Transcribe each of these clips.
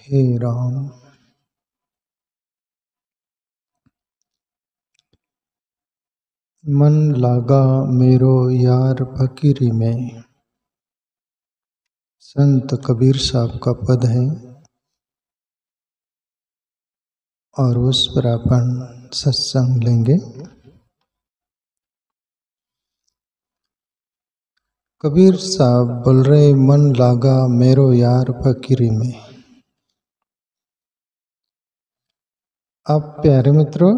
हे राम। मन लागा मेरो यार फकीरी में, संत कबीर साहब का पद है और उस पर अपन सत्संग लेंगे। कबीर साहब बोल रहे, मन लागा मेरो यार फकीरी में। आप प्यारे मित्रों,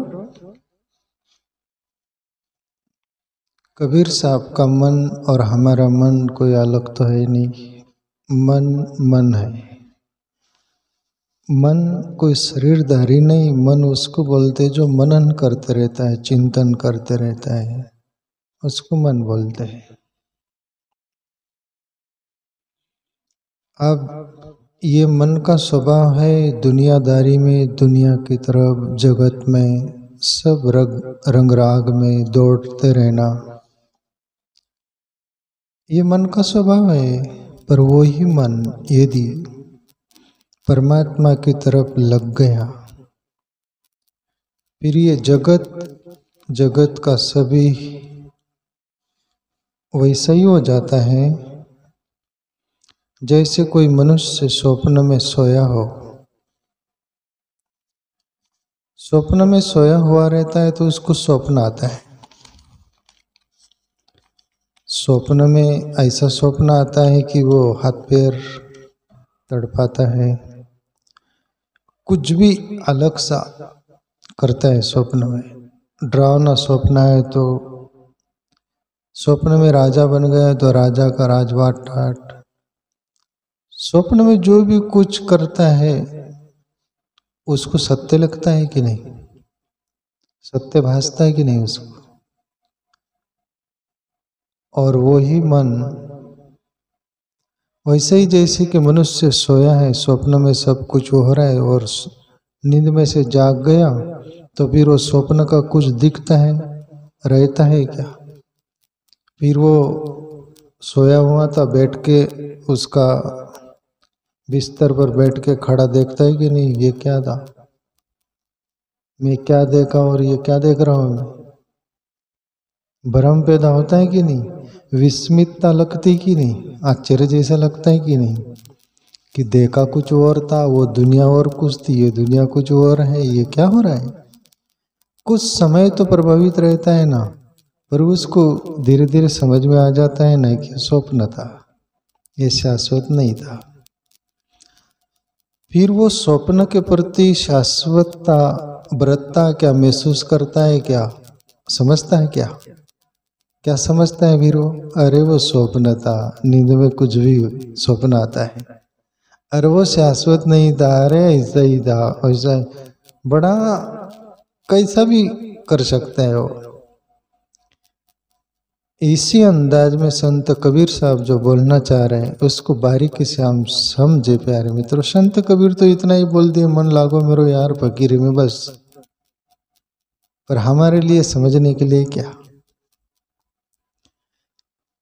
कबीर साहब का मन और हमारा मन कोई अलग तो है नहीं। मन मन है। मन कोई शरीरधारी नहीं। मन उसको बोलते जो मनन करते रहता है, चिंतन करते रहता है, उसको मन बोलते हैं। अब ये मन का स्वभाव है दुनियादारी में, दुनिया की तरफ, जगत में, सब रंग राग में दौड़ते रहना, ये मन का स्वभाव है। पर वो ही मन यदि परमात्मा की तरफ लग गया, फिर ये जगत का सभी वैसा ही हो जाता है जैसे कोई मनुष्य स्वप्न में सोया हो। स्वप्न में सोया हुआ रहता है तो उसको स्वप्न आता है। स्वप्न में ऐसा स्वप्न आता है कि वो हाथ पैर तड़पाता है, कुछ भी अलग सा करता है स्वप्न में। डरावना स्वप्न है तो स्वप्न में राजा बन गया तो राजा का राजवाट ठाट। स्वप्न में जो भी कुछ करता है उसको सत्य लगता है कि नहीं, सत्य भासता है कि नहीं उसको। और वो ही मन वैसे ही जैसे कि मनुष्य सोया है, स्वप्न में सब कुछ हो रहा है और नींद में से जाग गया तो फिर वो स्वप्न का कुछ दिखता है, रहता है क्या। फिर वो सोया हुआ था, बैठ के उसका बिस्तर पर बैठ के खड़ा देखता है कि नहीं, ये क्या था, मैं क्या देखा और ये क्या देख रहा हूं मैं। भ्रम पैदा होता है कि नहीं, विस्मितता लगती कि नहीं, आश्चर्य जैसा लगता है कि नहीं, कि देखा कुछ और था, वो दुनिया और कुछ थी, ये दुनिया कुछ और है, ये क्या हो रहा है। कुछ समय तो प्रभावित रहता है ना, पर उसको धीरे धीरे समझ में आ जाता है ना कि स्वप्न था, ये शाश्वत नहीं था। फिर वो स्वप्न के प्रति शाश्वतता व्रतता क्या महसूस करता है, क्या समझता है, क्या समझता है फिर वो, अरे वो स्वप्न था, नींद में कुछ भी स्वप्न आता है, अरे वो शाश्वत नहीं था, अरे ऐसा ही था, वैसा बड़ा कैसा भी कर सकता है वो। इसी अंदाज में संत कबीर साहब जो बोलना चाह रहे हैं उसको बारीकी से हम समझे प्यारे मित्रों। संत कबीर तो इतना ही बोल दिए, मन लागो मेरो यार फकीरी में, बस। पर हमारे लिए समझने के लिए क्या।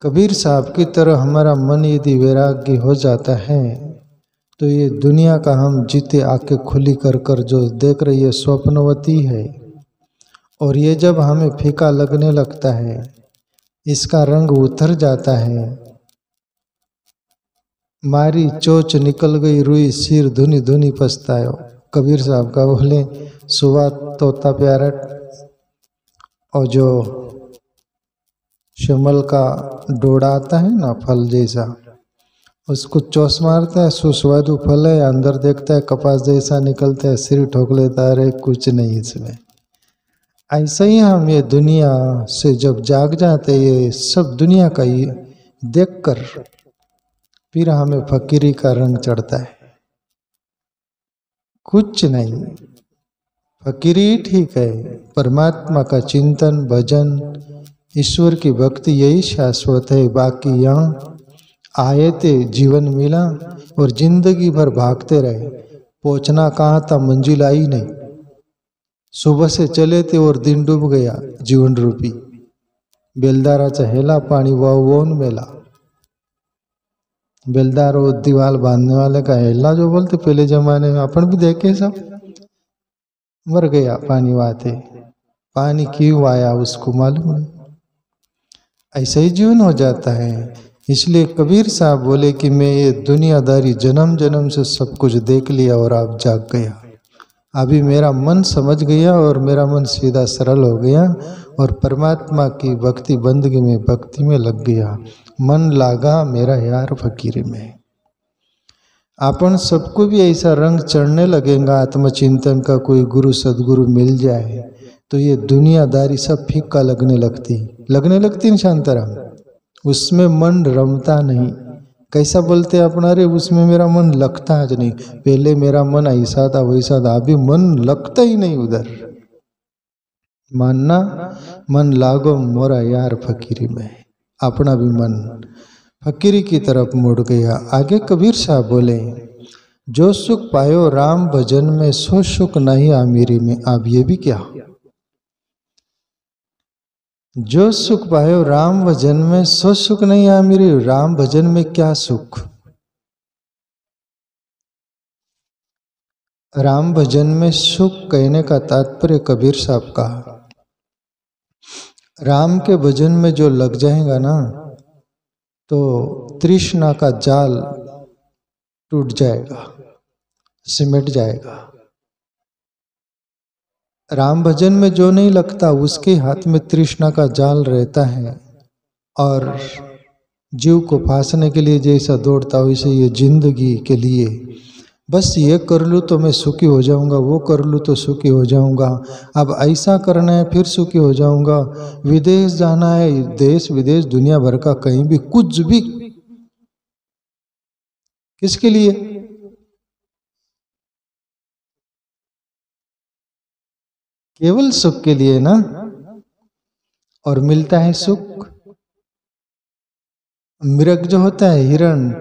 कबीर साहब की तरह हमारा मन यदि वैराग्य हो जाता है तो ये दुनिया का हम जीते आंखें खुली कर कर जो देख रही है स्वप्नवती है, और ये जब हमें फीका लगने लगता है, इसका रंग उतर जाता है, मारी चोच निकल गई रुई, सिर धुनी धुनी पछतायो। कबीर साहब का बोले, सुबह तोता प्यारट और जो शिमल का डोड़ा आता है ना, फल जैसा, उसको चोस मारता है, सुस्वादु फल है, अंदर देखता है कपास जैसा निकलता है, सिर ठोक लेता है, अरे कुछ नहीं इसमें। ऐसा ही हम ये दुनिया से जब जाग जाते, ये सब दुनिया का ही देखकर फिर हमें फकीरी का रंग चढ़ता है। कुछ नहीं, फकीरी ठीक है, परमात्मा का चिंतन, भजन, ईश्वर की भक्ति यही शाश्वत है। बाकी यहाँ आए थे, जीवन मिला और जिंदगी भर भागते रहे, पहुंचना कहाँ था, मंजिल आई नहीं। सुबह से चले थे और दिन डूब गया, जीवन रूपी बेलदाराचा हेला पाणी वाहून मेला। बेलदार वो दीवार बांधने वाले का हेला जो बोलते पहले जमाने में, अपन भी देखे सब। मर गया पानी वाते, पानी क्यों आया उसको मालूम नहीं। ऐसा ही जीवन हो जाता है। इसलिए कबीर साहब बोले कि मैं ये दुनियादारी जन्म जन्म से सब कुछ देख लिया और आप जाग गया। अभी मेरा मन समझ गया और मेरा मन सीधा सरल हो गया और परमात्मा की भक्ति बंदगी में भक्ति में लग गया। मन लागा मेरा यार फकीरी में। अपन सबको भी ऐसा रंग चढ़ने लगेगा आत्मचिंतन का, कोई गुरु सदगुरु मिल जाए तो ये दुनियादारी सब फीका लगने लगती न शांताराम। उसमें मन रमता नहीं। कैसा बोलते अपना, रे उसमें मेरा मन लगता है नहीं। पहले मेरा मन ऐसा था वैसा था, अभी मन लगता ही नहीं उधर। मानना मन लागो मोरा यार फकीरी में। अपना भी मन फकीरी की तरफ मुड़ गया। आगे कबीर साहब बोले, जो सुख पायो राम भजन में सो सुख नहीं आमिरी में। अब ये भी क्या, जो सुख पायो राम भजन में सो सुख नहीं आमिरी। राम भजन में क्या सुख। राम भजन में सुख कहने का तात्पर्य कबीर साहब का, राम के भजन में जो लग जाएगा ना तो तृष्णा का जाल टूट जाएगा, सिमट जाएगा। राम भजन में जो नहीं लगता उसके हाथ में तृष्णा का जाल रहता है और जीव को फांसने के लिए जैसा दौड़ता वैसे ये जिंदगी के लिए बस ये कर लूँ तो मैं सुखी हो जाऊंगा, वो कर लूँ तो सुखी हो जाऊंगा, अब ऐसा करना है फिर सुखी हो जाऊंगा, विदेश जाना है, देश विदेश दुनिया भर का कहीं भी कुछ भी, किसके लिए। केवल सुख के लिए ना। और मिलता है सुख। मृग जो होता है हिरण,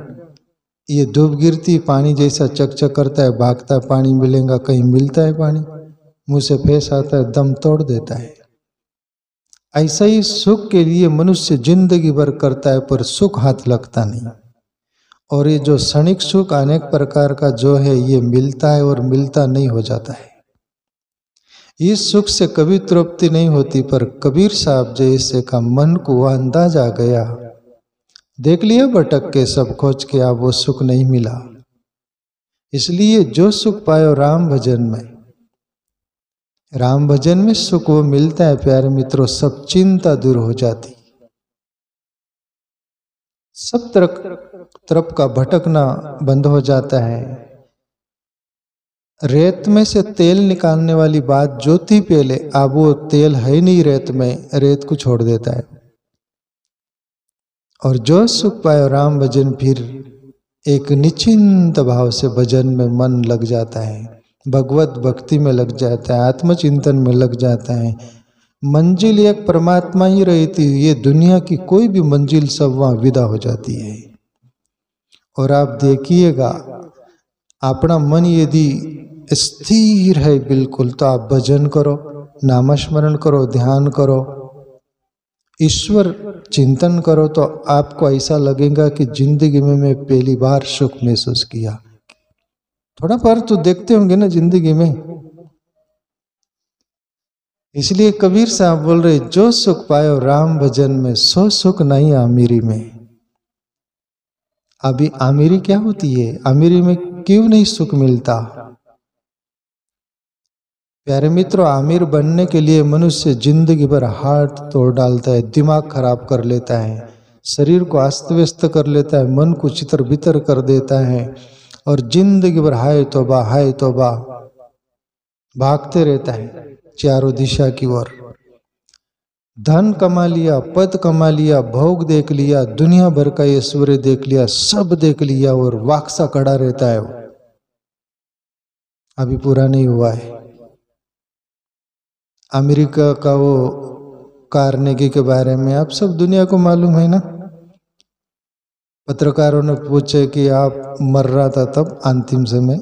ये धूप गिरती पानी जैसा चकचक करता है, भागता है पानी मिलेगा, कहीं मिलता है पानी, मुंह से फेंस आता है, दम तोड़ देता है। ऐसा ही सुख के लिए मनुष्य जिंदगी भर करता है पर सुख हाथ लगता नहीं। और ये जो क्षणिक सुख अनेक प्रकार का जो है ये मिलता है और मिलता नहीं हो जाता है। इस सुख से कभी तृप्ति नहीं होती। पर कबीर साहब जैसे का मन को वह अंदाज आ गया, देख लिया भटक के सब खोज के, अब वो सुख नहीं मिला। इसलिए जो सुख पायो राम भजन में, राम भजन में सुख वो मिलता है प्यारे मित्रों, सब चिंता दूर हो जाती, सब तरफ का भटकना बंद हो जाता है। रेत में से तेल निकालने वाली बात जो थी पहले, अब वो तेल है नहीं रेत में, रेत को छोड़ देता है। और जो सुख पाए राम भजन, फिर एक निश्चिंत भाव से भजन में मन लग जाता है, भगवत भक्ति में लग जाता है, आत्मचिंतन में लग जाता है। मंजिल एक परमात्मा ही रहती है, ये दुनिया की कोई भी मंजिल सब वहाँ विदा हो जाती है। और आप देखिएगा अपना मन यदि स्थिर है बिल्कुल, तो आप भजन करो, नामस्मरण करो, ध्यान करो, ईश्वर चिंतन करो, तो आपको ऐसा लगेगा कि जिंदगी में मैं पहली बार सुख महसूस किया। थोड़ा पर तो देखते होंगे ना जिंदगी में। इसलिए कबीर साहब बोल रहे, जो सुख पायो राम भजन में सो सुख नहीं आमिरी में। अभी आमिरी क्या होती है, आमिरी में क्यों नहीं सुख मिलता। प्यारे मित्रों, आमिर बनने के लिए मनुष्य जिंदगी भर हाथ तोड़ डालता है, दिमाग खराब कर लेता है, शरीर को अस्त व्यस्त कर लेता है, मन को चितर बितर कर देता है और जिंदगी भर हाय तौबा भागते रहता है चारों दिशा की ओर। धन कमा लिया, पद कमा लिया, भोग देख लिया, दुनिया भर का ऐश्वर्य देख लिया, सब देख लिया और वाक्सा खड़ा रहता है। वो अभी पूरा नहीं हुआ है। अमेरिका का वो कार्नेगी के बारे में आप सब दुनिया को मालूम है ना। पत्रकारों ने पूछे कि आप मर रहा था तब अंतिम समय,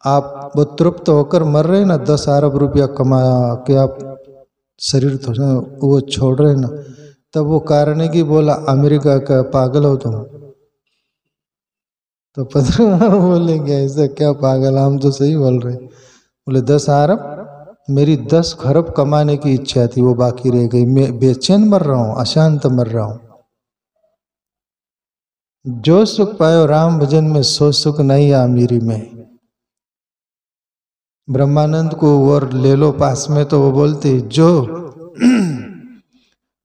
आप वो तृप्त होकर मर रहे ना, 10 अरब रुपया कमा के आप शरीर तो वो छोड़ रहे ना, तब वो कार्नेगी बोला, अमेरिका का पागल हो तुम, तो पत्थर बोलेंगे ऐसा क्या पागल, हम तो सही बोल रहे। बोले 10 अरब, मेरी 10 खरब कमाने की इच्छा थी, वो बाकी रह गई। मैं बेचैन मर रहा हूँ, अशांत मर रहा हूँ। जो सुख पायो राम भजन में, सो सुख नहीं आमिरी में। ब्रह्मानंद को और ले लो पास में तो वो बोलते, जो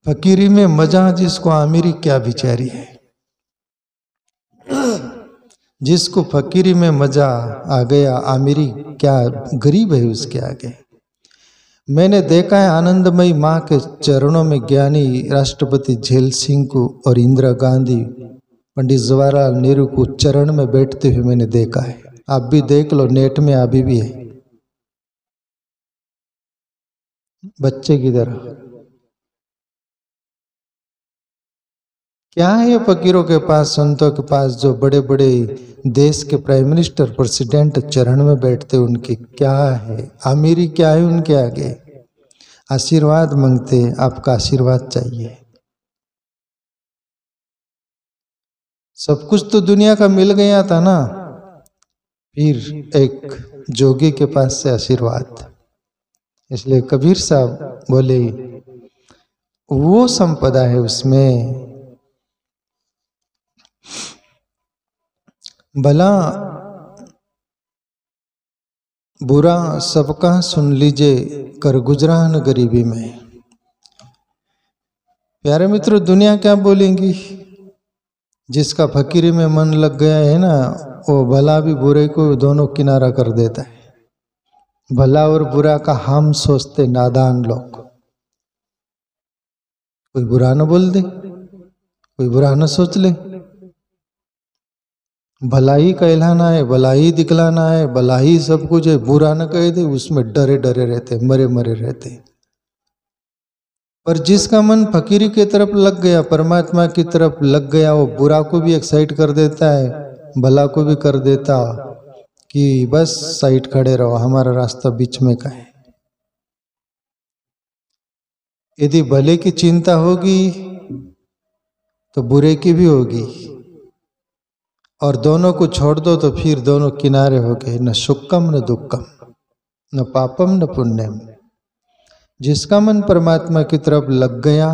फकीरी में मजा जिसको आमिरी क्या बिचारी है। जिसको फकीरी में मजा आ गया, आमिरी क्या गरीब है उसके आगे। मैंने देखा है आनंदमयी माँ के चरणों में ज्ञानी राष्ट्रपति झेल सिंह को और इंदिरा गांधी, पंडित जवाहरलाल नेहरू को चरण में बैठते हुए मैंने देखा है। आप भी देख लो, नेट में अभी भी है, बच्चे की तरह। क्या है ये फकीरों के पास, संतों के पास, जो बड़े बड़े देश के प्राइम मिनिस्टर, प्रेसिडेंट चरण में बैठते, उनकी क्या है अमीरी, क्या है उनके आगे। आशीर्वाद मांगते, आपका आशीर्वाद चाहिए। सब कुछ तो दुनिया का मिल गया था ना, फिर एक जोगी के पास से आशीर्वाद। इसलिए कबीर साहब बोले, वो संपदा है उसमें, भला बुरा सबका सुन लीजिए, कर गुजरान गरीबी में। प्यारे मित्रों, दुनिया क्या बोलेंगी? जिसका फकीरी में मन लग गया है ना, वो भला भी बुरे को दोनों किनारा कर देता है। भला और बुरा का हम सोचते नादान लोग। कोई बुरा न बोल दे, कोई बुरा न सोच ले, भला ही कहलाना है, भला ही दिखलाना है, भला ही सब कुछ है, बुरा न कह दे, उसमें डरे डरे रहते, मरे मरे रहते। पर जिसका मन फकीरी की तरफ लग गया, परमात्मा की तरफ लग गया, वो बुरा को भी एक्साइट कर देता है, भला को भी कर देता कि बस साइड खड़े रहो, हमारा रास्ता बीच में का है। यदि भले की चिंता होगी तो बुरे की भी होगी, और दोनों को छोड़ दो तो फिर दोनों किनारे हो गए, न सुखम न दुखम, न पापम न पुण्यम। जिसका मन परमात्मा की तरफ लग गया,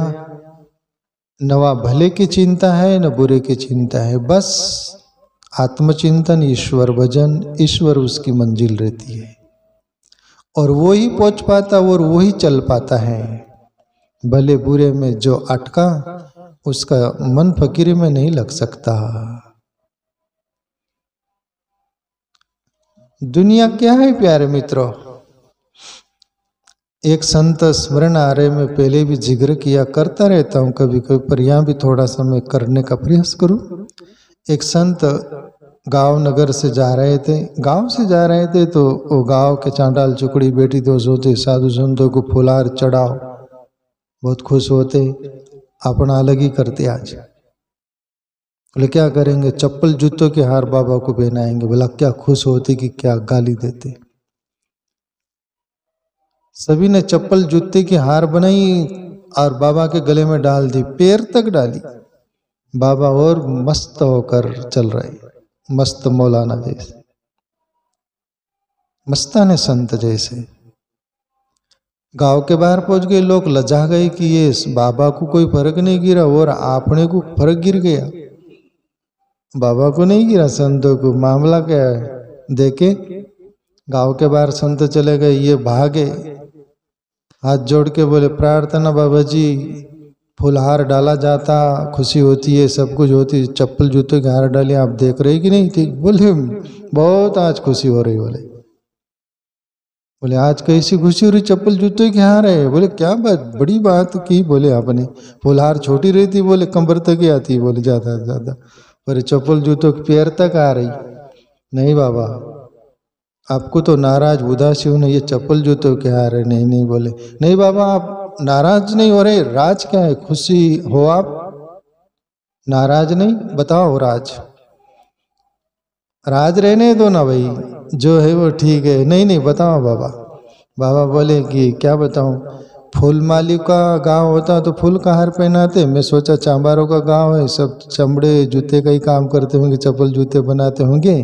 न वह भले की चिंता है न बुरे की चिंता है, बस आत्मचिंतन, ईश्वर भजन, ईश्वर उसकी मंजिल रहती है, और वो ही पहुंच पाता और वो ही चल पाता है। भले बुरे में जो अटका, उसका मन फकीरी में नहीं लग सकता। दुनिया क्या है प्यारे मित्रों? एक संत स्मरण आ रहे, मैं पहले भी जिक्र किया, करता रहता हूँ कभी कभी, पर यहाँ भी थोड़ा सा मैं करने का प्रयास करूँ। एक संत गांव नगर से जा रहे थे, गांव से जा रहे थे तो वो गांव के चांडाल चुकड़ी बेटी तो सोचे साधु संतों को फुलार चढ़ाओ, बहुत खुश होते, अपना अलग ही करते। आज बोले क्या करेंगे, चप्पल जूतों के हार बाबा को पहनाएंगे। बोला क्या खुश होते कि क्या गाली देते। सभी ने चप्पल जूते की हार बनाई और बाबा के गले में डाल दी, पैर तक डाली। बाबा और मस्त होकर चल रहे, मस्त मौलाना जैसे, मस्ताने संत जैसे। गांव के बाहर पहुंच गए, लोग लजा गए कि ये बाबा को कोई फर्क नहीं गिरा और आपने को फर्क गिर गया। बाबा को नहीं गिरा, संतों को। मामला क्या है देखे। गांव के बाहर संत चले गए, ये भागे, हाथ जोड़ के बोले प्रार्थना बाबा जी, फुलहार डाला जाता, खुशी होती है, सब कुछ होती है, चप्पल जूतों के हार डाले, आप देख रहे कि नहीं? ठीक। बोले बहुत आज खुशी हो रही। बोले आज कैसी खुशी हो रही, चप्पल जूतों के हार है? बोले क्या बात, बड़ी बात की। बोले आपने, फुलहार छोटी रहती, बोले कमर तक ही आती, बोले ज्यादा ज्यादा, पर चप्पल जूतों के पैर तक आ रही। नहीं बाबा, आपको तो नाराज उदासी होने, ये चप्पल जूतों के हार है। नहीं नहीं, बोले नहीं बाबा, आप नाराज नहीं हो रहे, राज क्या है? खुशी हो आप, नाराज नहीं, बताओ राज। राज रहने दो ना भाई, जो है वो ठीक है। नहीं नहीं, बताओ बाबा। बाबा बोले कि क्या बताऊं? फूल माली का गांव होता तो फूल का हार पहनाते। मैं सोचा चांबारों का गांव है, सब चमड़े जूते का ही काम करते होंगे, चप्पल जूते बनाते होंगे,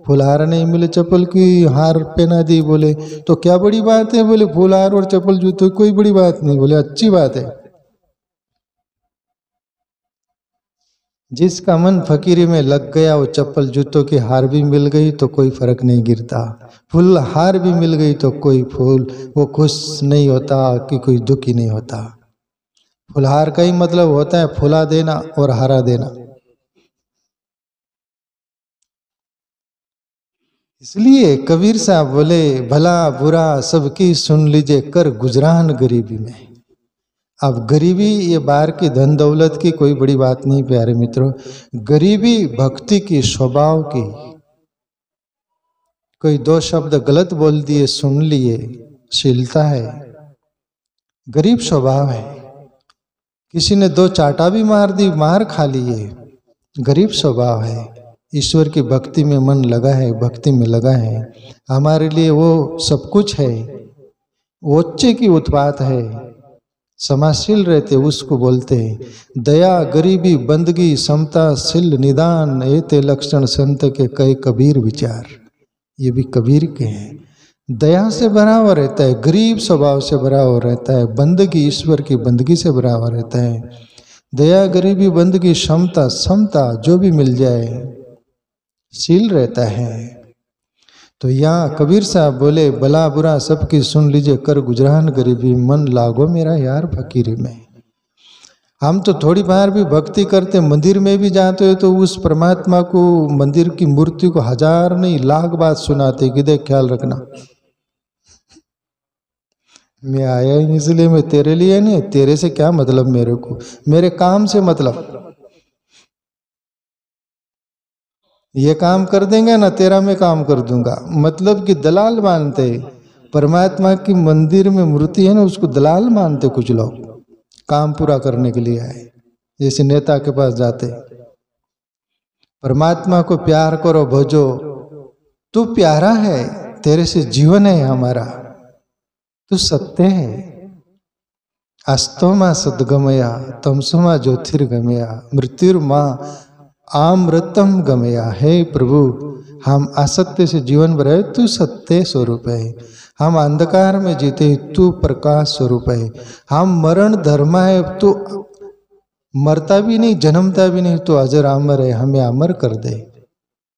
फूल हार नहीं मिले, चप्पल की हार पहना दी। बोले तो क्या बड़ी बात है? बोले फूल हार और चप्पल जूते कोई बड़ी बात नहीं। बोले अच्छी बात है। जिसका मन फकीरी में लग गया, वो चप्पल जूतों की हार भी मिल गई तो कोई फर्क नहीं गिरता, फूल हार भी मिल गई तो कोई फूल वो खुश नहीं होता कि कोई दुखी नहीं होता। फुलहार का ही मतलब होता है फुला देना और हरा देना। इसलिए कबीर साहब बोले भला बुरा सबकी सुन लीजिए, कर गुजरान गरीबी में। अब गरीबी ये बाहर की धन दौलत की कोई बड़ी बात नहीं प्यारे मित्रों, गरीबी भक्ति की, स्वभाव की। कोई दो शब्द गलत बोल दिए, सुन लिए, शीलता है, गरीब स्वभाव है। किसी ने दो चाटा भी मार दी, मार खा लिए, गरीब स्वभाव है। ईश्वर की भक्ति में मन लगा है, भक्ति में लगा है, हमारे लिए वो सब कुछ है, ओच्चे की उत्पात है, समाशील रहते उसको बोलते हैं। दया गरीबी बंदगी समता शील निदान, ये ते लक्षण संत के कई कबीर विचार। ये भी कबीर के हैं। दया से भरा हुआ रहता है, गरीब स्वभाव से भरा हुआ रहता है, बंदगी ईश्वर की बंदगी से भरा हुआ रहता है। दया गरीबी बंदगी क्षमता समता जो भी मिल जाए, शील रहता है। तो यहाँ कबीर साहब बोले भला बुरा सबकी सुन लीजिए, कर गुजरान गरीबी, मन लागो मेरा यार फकीरी में। हम तो थोड़ी बार भी भक्ति करते, मंदिर में भी जाते हो तो उस परमात्मा को, मंदिर की मूर्ति को हजार नहीं लाख बात सुनाते कि देख ख्याल रखना, मैं आया ही इसलिए, मैं तेरे लिए नहीं, तेरे से क्या मतलब मेरे को, मेरे काम से मतलब। ये काम कर देंगे ना तेरा मैं काम कर दूंगा, मतलब कि दलाल मानते। परमात्मा की मंदिर में मूर्ति है ना, उसको दलाल मानते कुछ लोग, काम पूरा करने के लिए आए, जैसे नेता के पास जाते। परमात्मा को प्यार करो, भजो, तू प्यारा है, तेरे से जीवन है हमारा, तू सत्य है। अस्तोमा सद्गमया तमसुमा ज्योतिर्गमया मृत्युर्मा आमृतम गमया। हे प्रभु, हम असत्य से जीवन भरे, तू सत्य स्वरूप है। हम अंधकार में जीते, तू प्रकाश स्वरूप है। हम मरण धर्म है, तू मरता भी नहीं जन्मता भी नहीं, तू अजर अमर है, हमें अमर कर दे।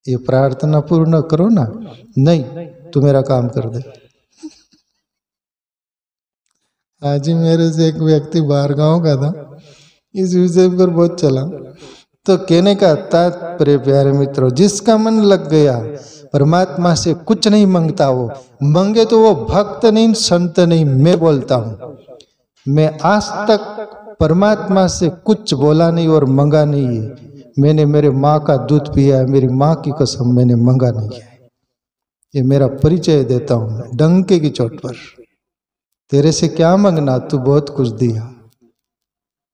ये प्रार्थना पूर्ण करो ना, नहीं तू मेरा काम कर दे। आज ही मेरे से एक व्यक्ति बाहर गांव का था, इस विषय पर बहुत चला। तो कहने का तात्पर्य प्यारे मित्रों, जिसका मन लग गया, परमात्मा से कुछ नहीं मांगता, वो मांगे तो वो भक्त नहीं संत नहीं। मैं बोलता हूँ, मैं आज तक परमात्मा से कुछ बोला नहीं और मांगा नहीं है। मैंने मेरे माँ का दूध पिया है, मेरी माँ की कसम मैंने मांगा नहीं है। ये मेरा परिचय देता हूँ डंके की चोट पर। तेरे से क्या मांगना, तू बहुत कुछ दिया,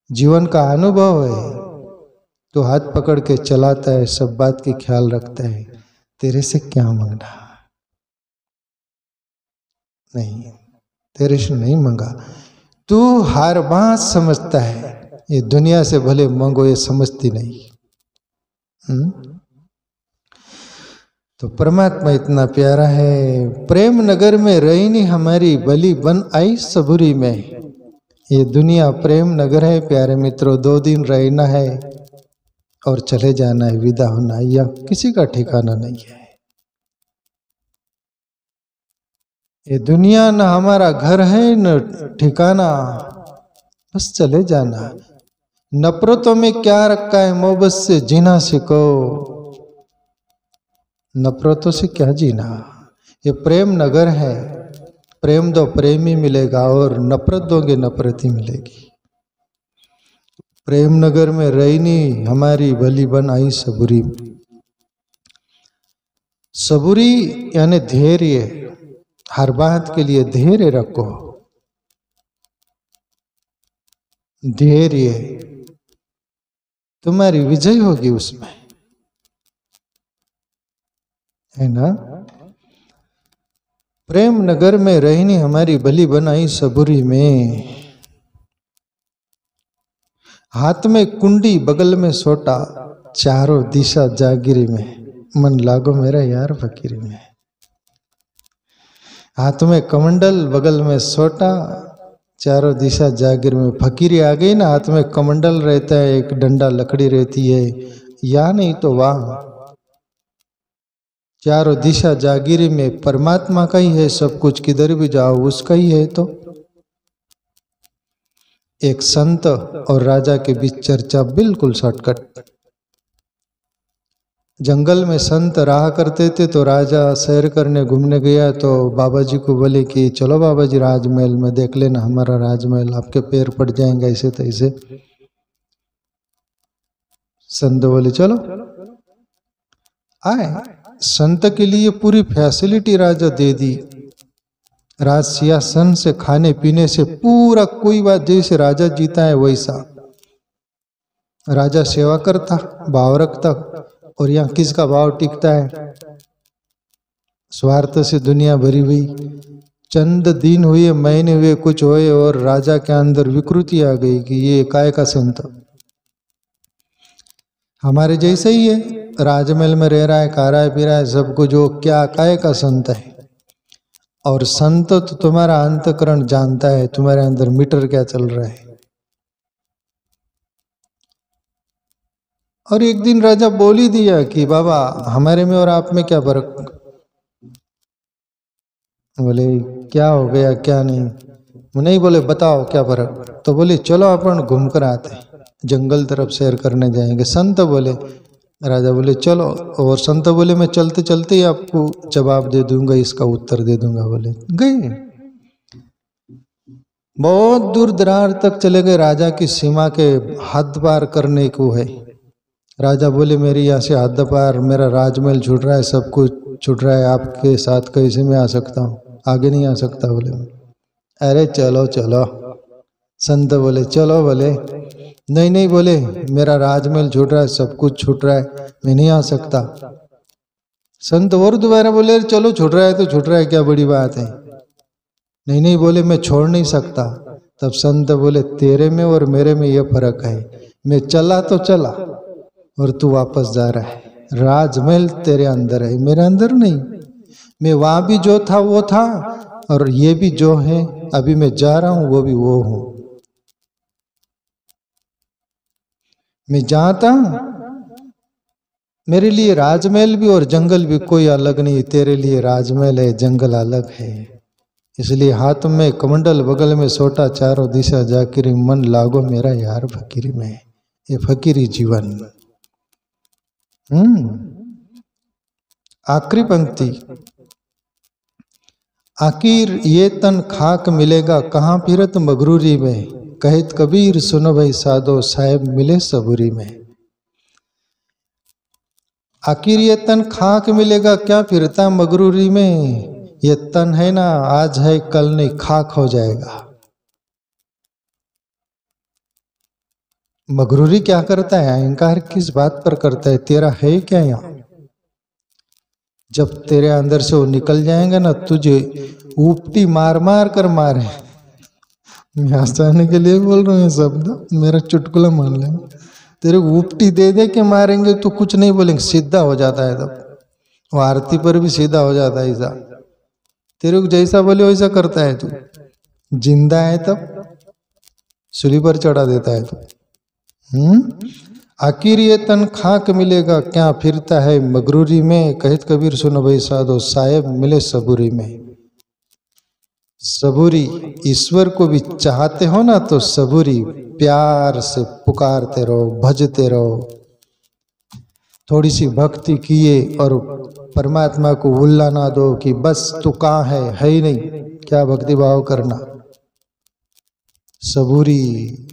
जीवन का अनुभव है, तो हाथ पकड़ के चलाता है, सब बात की ख्याल रखता है, तेरे से क्या मांगना। नहीं, तेरे से नहीं मांगा। तू हर बात समझता है, ये दुनिया से भले मांगो ये समझती नहीं। तो परमात्मा इतना प्यारा है। प्रेम नगर में रहनी हमारी बलि बन आई सबुरी में। ये दुनिया प्रेम नगर है प्यारे मित्रों, 2 दिन रहना है और चले जाना है, विदा होना है, या किसी का ठिकाना नहीं है। ये दुनिया न हमारा घर है न ठिकाना, बस चले जाना। नफरतों में क्या रखा है, मोहब्बत से जीना सीखो। नफरतों से क्या जीना, ये प्रेम नगर है। प्रेम दो प्रेमी मिलेगा और नफरत दोगे नफरत ही मिलेगी। प्रेम नगर में रहनी हमारी भली बन आई सबुरी। सबुरी यानी धैर्य, हर बात के लिए धैर्य रखो। धैर्य तुम्हारी विजय होगी उसमें, है ना। प्रेम नगर में रहनी हमारी भली बनाई सबुरी में। हाथ में कुंडी बगल में सोटा, चारों दिशा जागिरी में, मन लागो मेरा यार फकीरी में। हाथ में कमंडल बगल में सोटा, चारों दिशा जागिर में। फकीरी आ गई ना, हाथ में कमंडल रहता है, एक डंडा लकड़ी रहती है, या नहीं तो वाह। चारों दिशा जागिरी में, परमात्मा का ही है सब कुछ, किधर भी जाओ उसका ही है। तो एक संत और राजा के बीच चर्चा बिल्कुल शॉर्टकट। जंगल में संत रहा करते थे, तो राजा सैर करने घूमने गया, तो बाबा जी को बोले कि चलो बाबा जी राजमहल में देख लेना हमारा राजमहल, आपके पैर पड़ जाएंगे ऐसे तैसे। संत बोले चलो। आए, संत के लिए पूरी फैसिलिटी राजा दे दी, राज सिंहासन से खाने पीने से पूरा, कोई बात जैसे राजा जीता है वैसा। राजा सेवा करता, भाव रखता, और यहाँ किसका भाव टिकता है? स्वार्थ से दुनिया भरी हुई। चंद दिन हुए, महीने हुए, कुछ हुए, और राजा के अंदर विकृति आ गई कि ये काय का संत। हमारे जैसे ही है, राजमहल में रह रहा है, खा रहा है, पी रहा है, सब कुछ, जो क्या काय का संत है। और संत तो तुम्हारा अंतःकरण जानता है, तुम्हारे अंदर मीटर क्या चल रहा है। और एक दिन राजा बोल ही दिया कि बाबा हमारे में और आप में क्या फर्क? बोले क्या हो गया, क्या नहीं बोले बताओ क्या फर्क? तो बोले चलो अपन घूम कर आते, जंगल तरफ सैर करने जाएंगे। संत बोले, राजा बोले चलो, और संत बोले मैं चलते चलते ही आपको जवाब दे दूंगा, इसका उत्तर दे दूंगा। बोले गए, बहुत दूर दरार तक चले गए, राजा की सीमा के हद पार करने को है। राजा बोले मेरी यहाँ से हद पार, मेरा राजमहल छूट रहा है, सब कुछ छूट रहा है, आपके साथ कैसे मैं आ सकता हूँ? आगे नहीं आ सकता। बोले अरे चलो चलो। संत बोले चलो। बोले नहीं बोले मेरा राजमहल छूट रहा है, सब कुछ छूट रहा है, मैं नहीं आ सकता। संत और दोबारा बोले चलो छूट रहा है तो छूट रहा है, क्या बड़ी बात है? नहीं बोले मैं छोड़ नहीं सकता। तब संत बोले तेरे में और मेरे में ये फर्क है, मैं चला तो चला और तू वापस जा रहा है। राजमहल तेरे अंदर है, मेरे अंदर नहीं। मैं वहां भी जो था वो था, और ये भी जो है अभी मैं जा रहा हूं वो भी वो हूं। मैं जहां था, मेरे लिए राजमहल भी और जंगल भी कोई अलग नहीं। तेरे लिए राजमहल है, जंगल अलग है। इसलिए हाथ में कमंडल बगल में सोटा, चारों दिशा जाकिरी, मन लागो मेरा यार फकीरी में। ये फकीरी जीवन। आखिरी पंक्ति, आखिर ये तन खाक मिलेगा कहाँ फिरत मगरूरी में, कहत कबीर सुनो भाई साधो, साहेब मिले सबूरी में। आखिर ये तन खाक मिलेगा क्या फिरता मगरूरी में, ये तन है ना आज है कल नहीं, खाक हो जाएगा। मगरूरी क्या करता है? अहंकार किस बात पर करता है? तेरा है क्या यहाँ? जब तेरे अंदर से वो निकल जाएगा ना, तुझे उपटी मार मार कर मारे। मैं हंसाने के लिए बोल रहा हूँ शब्द, मेरा चुटकुला मान ले। तेरे उपटी दे दे के मारेंगे तो कुछ नहीं बोलेंगे, सीधा हो जाता है। तब वो आरती पर भी सीधा हो जाता है। ऐसा तेरे को जैसा बोले वैसा करता है। तू जिंदा है तब सूली पर चढ़ा देता है तू। आखिर ये तन खाक मिलेगा क्या फिरता है मगरूरी में, कहत कबीर सुनो भाई साधो, साहेब मिले सबूरी में। सबूरी, ईश्वर को भी चाहते हो ना तो सबूरी, प्यार से पुकारते रहो, भजते रहो। थोड़ी सी भक्ति किए और परमात्मा को भूलना ना दो कि बस तू कहाँ है ही नहीं। क्या भक्ति भाव करना, सबूरी।